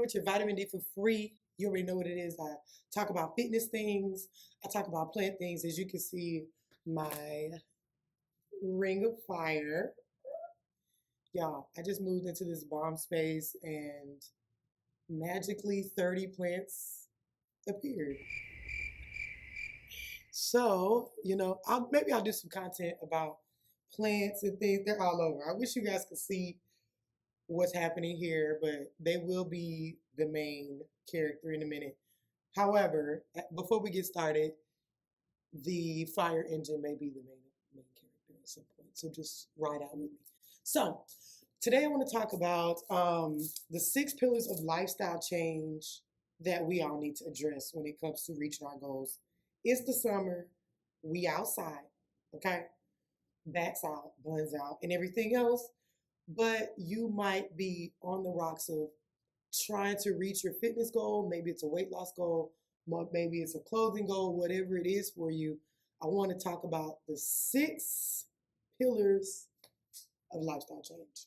with your vitamin D for free. You already know what it is. I talk about fitness things. I talk about plant things. As you can see, my ring of fire. Y'all, I just moved into this bomb space and magically 30 plants appeared. So, maybe I'll do some content about plants and things. They're all over. I wish you guys could see what's happening here, but they will be the main character in a minute. However, before we get started, the fire engine may be the main character at some point. So just ride out with me. So today I want to talk about the 6 pillars of lifestyle change that we all need to address when it comes to reaching our goals. It's the summer, we outside, okay? Backs out, buns out, and everything else. But you might be on the rocks of trying to reach your fitness goal. Maybe it's a weight loss goal, maybe it's a clothing goal, whatever it is for you. I want to talk about the 6 pillars of lifestyle change.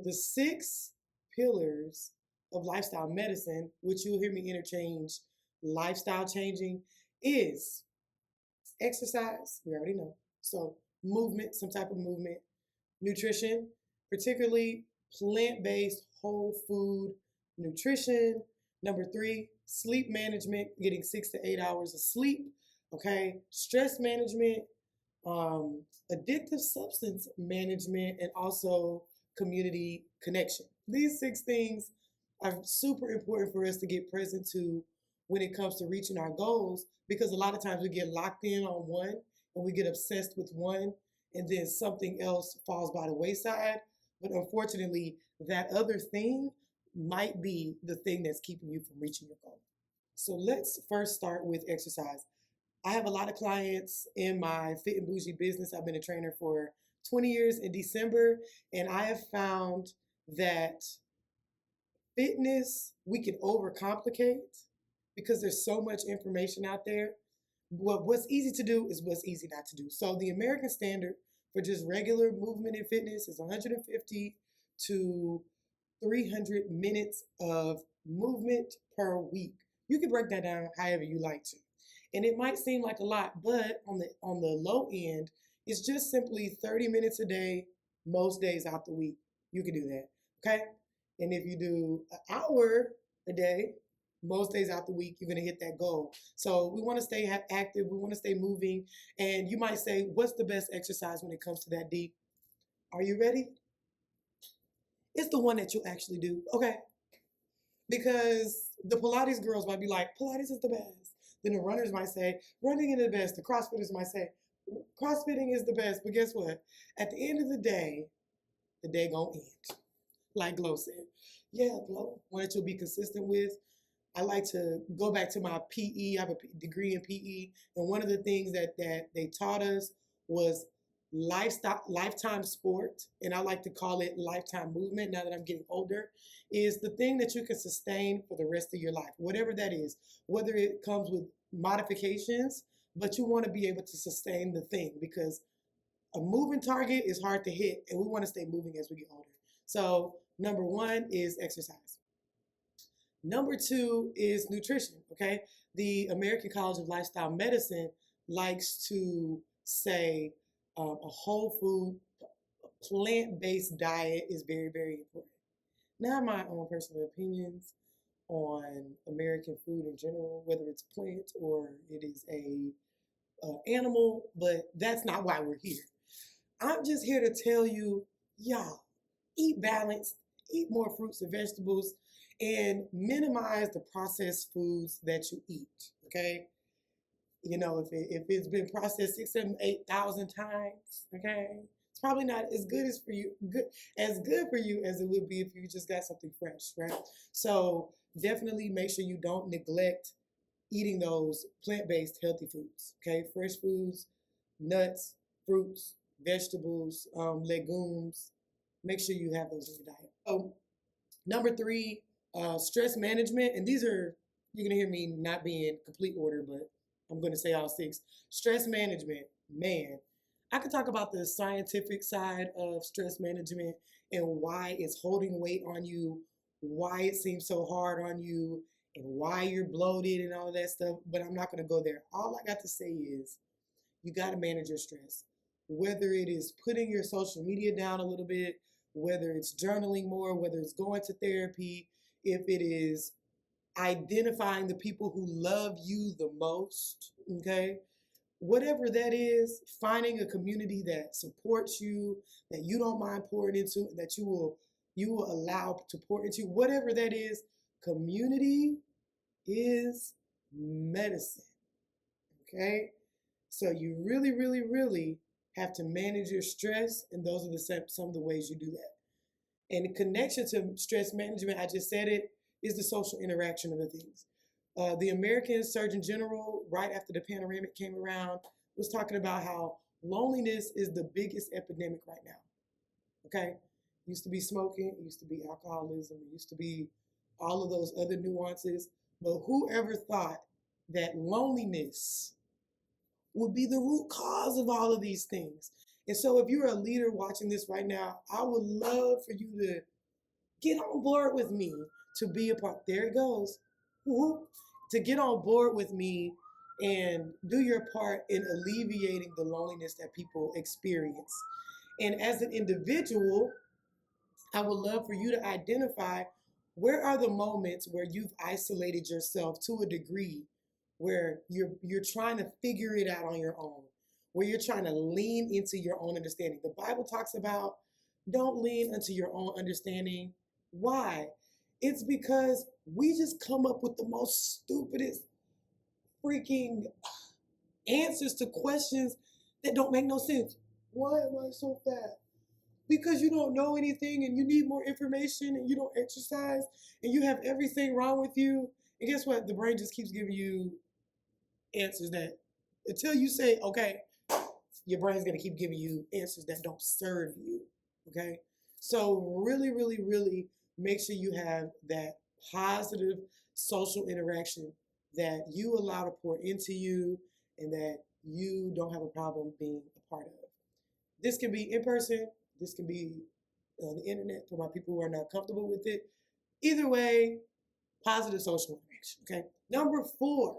The 6 pillars of lifestyle medicine, which you'll hear me interchange lifestyle changing, is exercise, we already know. So movement, some type of movement, nutrition, particularly plant-based whole food nutrition. Number 3, sleep management, getting 6 to 8 hours of sleep. Okay, stress management, addictive substance management, and also community connection. These 6 things are super important for us to get present to when it comes to reaching our goals, because a lot of times we get locked in on one and we get obsessed with one, and then something else falls by the wayside. But unfortunately, that other thing might be the thing that's keeping you from reaching your goal. So let's first start with exercise. I have a lot of clients in my Fit and Bougie business. I've been a trainer for 20 years in December, and I have found that fitness, we can overcomplicate because there's so much information out there. What's easy to do is what's easy not to do. So the American standard for just regular movement and fitness is 150 to 300 minutes of movement per week. You can break that down however you like to. And it might seem like a lot, but on the low end, it's just simply 30 minutes a day, most days out the week. You can do that, okay? And if you do an hour a day, most days out the week, you're going to hit that goal. So we want to stay active. We want to stay moving. And you might say, what's the best exercise when it comes to that, D? Are you ready? It's the one that you actually do, okay? Because the Pilates girls might be like, Pilates is the best. Then the runners might say, running is the best. The CrossFitters might say, CrossFitting is the best. But guess what? At the end of the day gonna end. Like Glow said. Yeah, Glow, one that you'll be consistent with. I like to go back to my PE. I have a degree in PE. And one of the things that they taught us was lifetime sport. And I like to call it lifetime movement now that I'm getting older, is the thing that you can sustain for the rest of your life, whatever that is, whether it comes with modifications, but you want to be able to sustain the thing, because a moving target is hard to hit and we want to stay moving as we get older. So number 1 is exercise. Number 2 is nutrition, okay? The American College of Lifestyle Medicine likes to say a whole food, plant-based diet is very, very important. Now, my own personal opinions on American food in general, whether it's plant or it is a animal, but that's not why we're here. I'm just here to tell you, y'all, eat balanced, eat more fruits and vegetables, and minimize the processed foods that you eat, okay? You know, if it's been processed 6, 7, 8,000 times, okay, it's probably not as good for you as it would be if you just got something fresh, right? So definitely make sure you don't neglect eating those plant-based healthy foods, okay? Fresh foods, nuts, fruits, vegetables, legumes. Make sure you have those in your diet. So number 3, stress management. And these are, you're going to hear me not be in complete order, but I'm going to say all 6. Stress management, man. I could talk about the scientific side of stress management and why it's holding weight on you why it seems so hard on you and why you're bloated and all of that stuff, but I'm not going to go there. All I got to say is you got to manage your stress. Whether it is putting your social media down a little bit, whether it's journaling more, whether it's going to therapy, if it is identifying the people who love you the most, okay? Whatever that is, finding a community that supports you, that you don't mind pouring into, that you will allow to pour into, whatever that is, community is medicine. Okay? So you really, really, really have to manage your stress, and those are some of the ways you do that. And the connection to stress management, I just said it, is the social interaction of the things. The American Surgeon General, right after the panoramic came around, was talking about how loneliness is the biggest epidemic right now. Okay? It used to be smoking, it used to be alcoholism, it used to be all of those other nuances. But whoever thought that loneliness would be the root cause of all of these things? And so if you're a leader watching this right now, I would love for you to get on board with me to be a part. There it goes. Whoop. To get on board with me and do your part in alleviating the loneliness that people experience. And as an individual, I would love for you to identify where are the moments where you've isolated yourself to a degree where you're trying to figure it out on your own, where you're trying to lean into your own understanding. The Bible talks about don't lean into your own understanding. Why? It's because we just come up with the most stupidest freaking answers to questions that don't make no sense. Why am I so fat? Because you don't know anything and you need more information and you don't exercise and you have everything wrong with you. And guess what? The brain just keeps giving you answers that until you say, okay, your brain's going to keep giving you answers that don't serve you. Okay? So really, really, really make sure you have that positive social interaction that you allow to pour into you and that you don't have a problem being a part of. This can be in person. This can be on the internet for my people who are not comfortable with it. Either way, positive social interaction. Okay. Number 4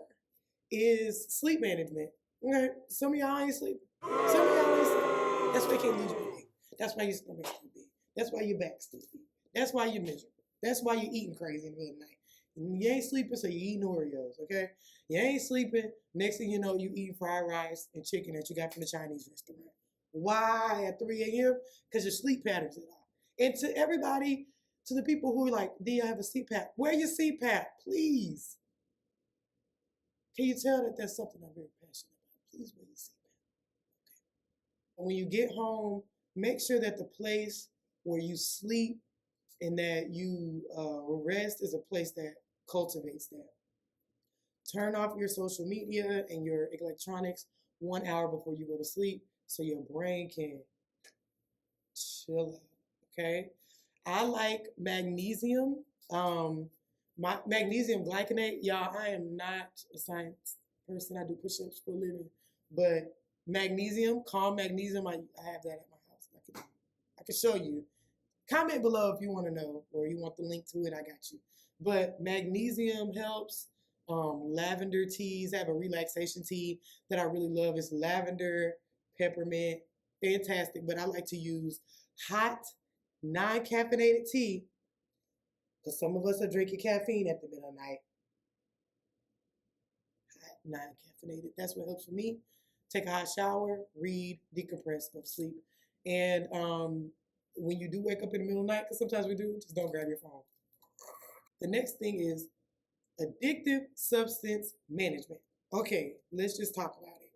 is sleep management. Okay. Some of y'all ain't sleeping. Some of y'all ain't sleeping. That's why you can't lose your weight. That's why your stomach's too big. That's why your back's too big. That's why you're miserable. That's why you're eating crazy in the middle of the night. You ain't sleeping, so you're eating Oreos, okay? You ain't sleeping. Next thing you know, you eating fried rice and chicken that you got from the Chinese restaurant. Why at 3 a.m.? Because your sleep patterns are off. And to everybody, to the people who are like, do you have a CPAP? Wear your CPAP, please. Can you tell that that's something I'm very passionate about? Please wear your CPAP. Okay. And when you get home, make sure that the place where you sleep and that you rest is a place that cultivates that. Turn off your social media and your electronics 1 hour before you go to sleep so your brain can chill out, okay? I like magnesium. My magnesium glycinate, y'all, I am not a science person. I do push-ups for a living. But magnesium, calm magnesium, I have that at my house. I can show you. Comment below if you want to know or you want the link to it. I got you. But magnesium helps. Lavender teas. I have a relaxation tea that I really love. It's lavender, peppermint, fantastic. But I like to use hot, non-caffeinated tea because some of us are drinking caffeine at the middle of the night. Hot, non-caffeinated. That's what helps for me. Take a hot shower, read, decompress, go to sleep. And when you do wake up in the middle of the night, because sometimes we do, just don't grab your phone. The next thing is addictive substance management. Okay, let's just talk about it.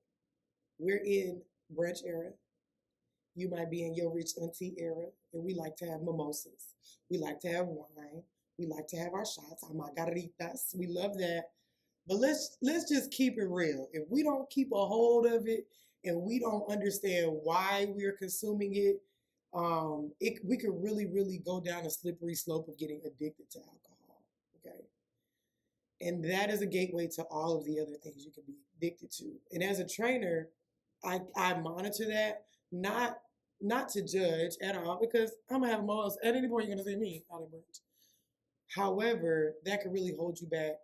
We're in brunch era. You might be in your rich auntie era, and we like to have mimosas. We like to have wine. We like to have our shots, our margaritas. We love that. But let's just keep it real. If we don't keep a hold of it and we don't understand why we're consuming it, we could really, really go down a slippery slope of getting addicted to alcohol, okay? And that is a gateway to all of the other things you can be addicted to. And as a trainer, I monitor that, not to judge at all, because I'm gonna have moments at any point you're gonna see me out of brunch. However, that can really hold you back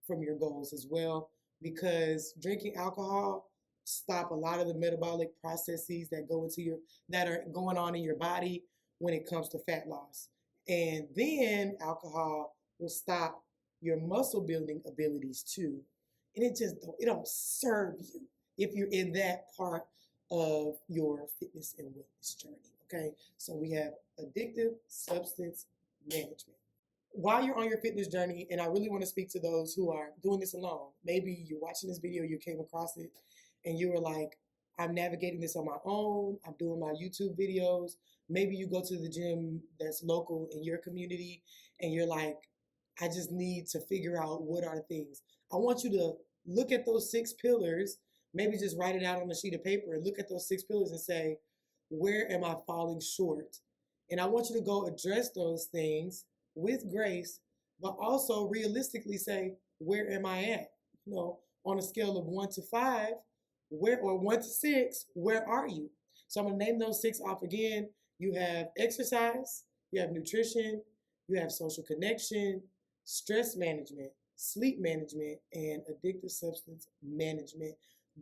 from your goals as well, because drinking alcohol stop a lot of the metabolic processes that are going on in your body when it comes to fat loss. And then alcohol will stop your muscle building abilities too. And it don't serve you if you're in that part of your fitness and wellness journey. Okay, so we have addictive substance management. While you're on your fitness journey, and I really want to speak to those who are doing this alone. Maybe you're watching this video, you came across it, and you were like, I'm navigating this on my own. I'm doing my YouTube videos. Maybe you go to the gym that's local in your community, and you're like, I just need to figure out what are things. I want you to look at those 6 pillars, maybe just write it out on a sheet of paper and look at those 6 pillars and say, where am I falling short? And I want you to go address those things with grace, but also realistically say, where am I at? You know, on a scale of 1 to 5, or 1 to 6, where are you? So I'm gonna name those 6 off again. You have exercise, you have nutrition, you have social connection, stress management, sleep management, and addictive substance management.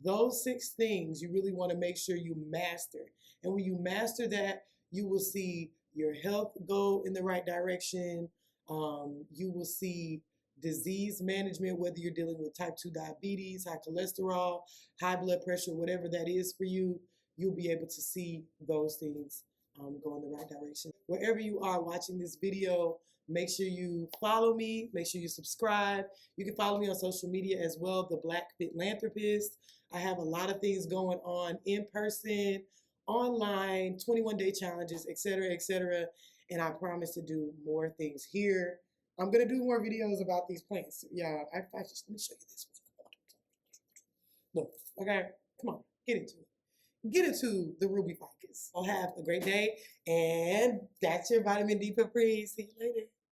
Those 6 things you really want to make sure you master. And when you master that, you will see your health go in the right direction. You will see disease management, whether you're dealing with type 2 diabetes, high cholesterol, high blood pressure, whatever that is for you, you'll be able to see those things go in the right direction. Wherever you are watching this video, make sure you follow me, make sure you subscribe. You can follow me on social media as well, The Black Philanthropist. I have a lot of things going on in person, online, 21-day challenges, etc. And I promise to do more things here. I'm going to do more videos about these plants. Yeah, let me show you this. Look, okay, come on, get into it. Get into the ruby ficus. I'll have a great day, and that's your vitamin D for free. See you later.